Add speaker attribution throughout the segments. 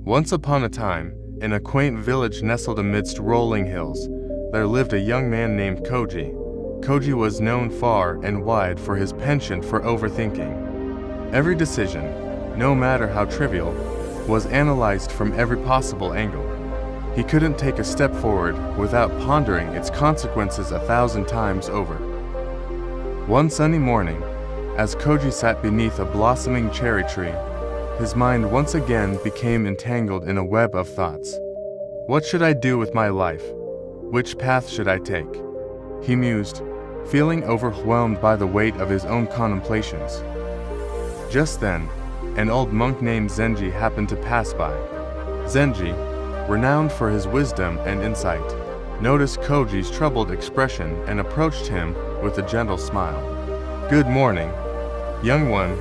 Speaker 1: Once upon a time, in a quaint village nestled amidst rolling hills, there lived a young man named Koji. Koji was known far and wide for his penchant for overthinking. Every decision, no matter how trivial, was analyzed from every possible angle. He couldn't take a step forward without pondering its consequences 1,000 times over. One sunny morning, as Koji sat beneath a blossoming cherry tree, his mind once again became entangled in a web of thoughts. What should I do with my life? Which path should I take? He mused, feeling overwhelmed by the weight of his own contemplations. Just then, an old monk named Zenji happened to pass by. Zenji, renowned for his wisdom and insight, noticed Koji's troubled expression and approached him with a gentle smile. "Good morning, young one,"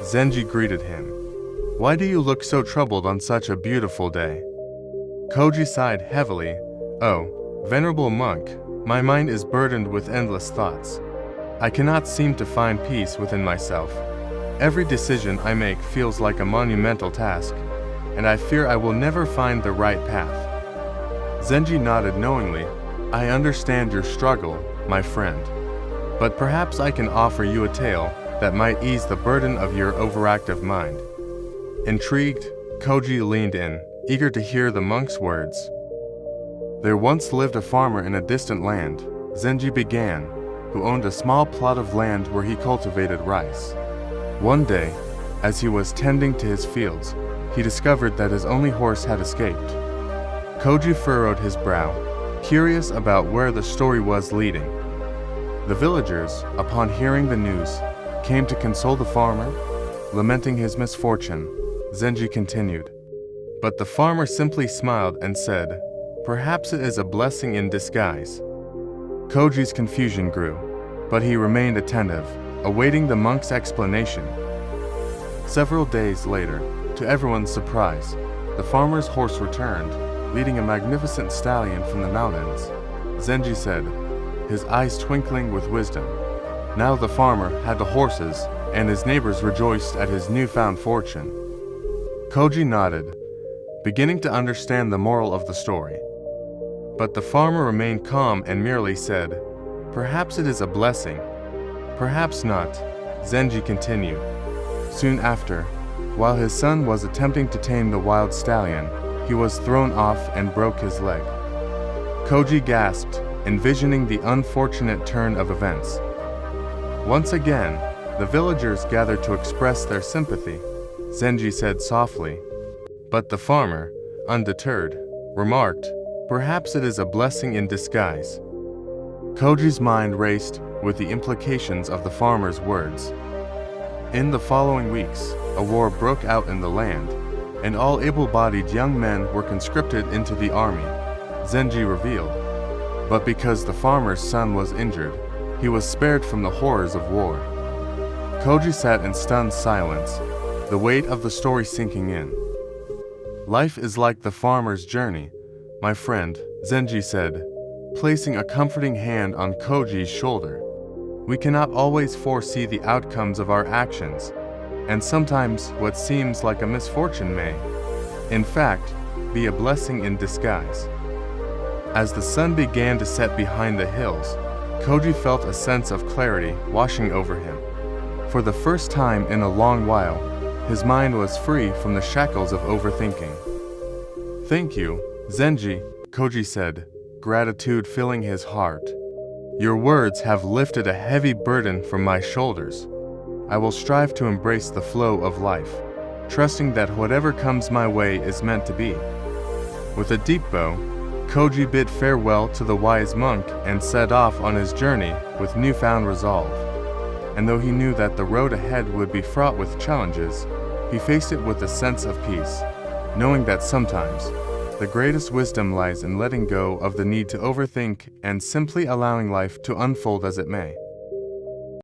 Speaker 1: Zenji greeted him. "Why do you look so troubled on such a beautiful day?" Koji sighed heavily. "Oh, venerable monk, my mind is burdened with endless thoughts. I cannot seem to find peace within myself. Every decision I make feels like a monumental task, and I fear I will never find the right path." Zenji nodded knowingly. "I understand your struggle, my friend. But perhaps I can offer you a tale that might ease the burden of your overactive mind." Intrigued, Koji leaned in, eager to hear the monk's words. "There once lived a farmer in a distant land," Zenji began, "who owned a small plot of land where he cultivated rice. One day, as he was tending to his fields, he discovered that his only horse had escaped." Koji furrowed his brow, curious about where the story was leading. The villagers, upon hearing the news, came to console the farmer, lamenting his misfortune. Zenji continued. But the farmer simply smiled and said, "Perhaps it is a blessing in disguise." Koji's confusion grew, but he remained attentive, awaiting the monk's explanation. Several days later, to everyone's surprise, the farmer's horse returned, leading a magnificent stallion from the mountains. Zenji said, his eyes twinkling with wisdom. Now the farmer had the horses, and his neighbors rejoiced at his newfound fortune. Koji nodded, beginning to understand the moral of the story. But the farmer remained calm and merely said, "Perhaps it is a blessing. Perhaps not," Zenji continued. Soon after, while his son was attempting to tame the wild stallion, he was thrown off and broke his leg. Koji gasped, envisioning the unfortunate turn of events. Once again, the villagers gathered to express their sympathy. Zenji said softly. But the farmer, undeterred, remarked, "Perhaps it is a blessing in disguise." Koji's mind raced with the implications of the farmer's words. In the following weeks, a war broke out in the land, and all able-bodied young men were conscripted into the army, Zenji revealed. But because the farmer's son was injured, he was spared from the horrors of war. Koji sat in stunned silence, the weight of the story sinking in. "Life is like the farmer's journey, my friend," Zenji said, placing a comforting hand on Koji's shoulder. "We cannot always foresee the outcomes of our actions, and sometimes what seems like a misfortune may, in fact, be a blessing in disguise." As the sun began to set behind the hills, Koji felt a sense of clarity washing over him. For the first time in a long while, his mind was free from the shackles of overthinking. "Thank you, Zenji," Koji said, gratitude filling his heart. "Your words have lifted a heavy burden from my shoulders. I will strive to embrace the flow of life, trusting that whatever comes my way is meant to be." With a deep bow, Koji bid farewell to the wise monk and set off on his journey with newfound resolve. And though he knew that the road ahead would be fraught with challenges, he faced it with a sense of peace, knowing that sometimes the greatest wisdom lies in letting go of the need to overthink and simply allowing life to unfold as it may.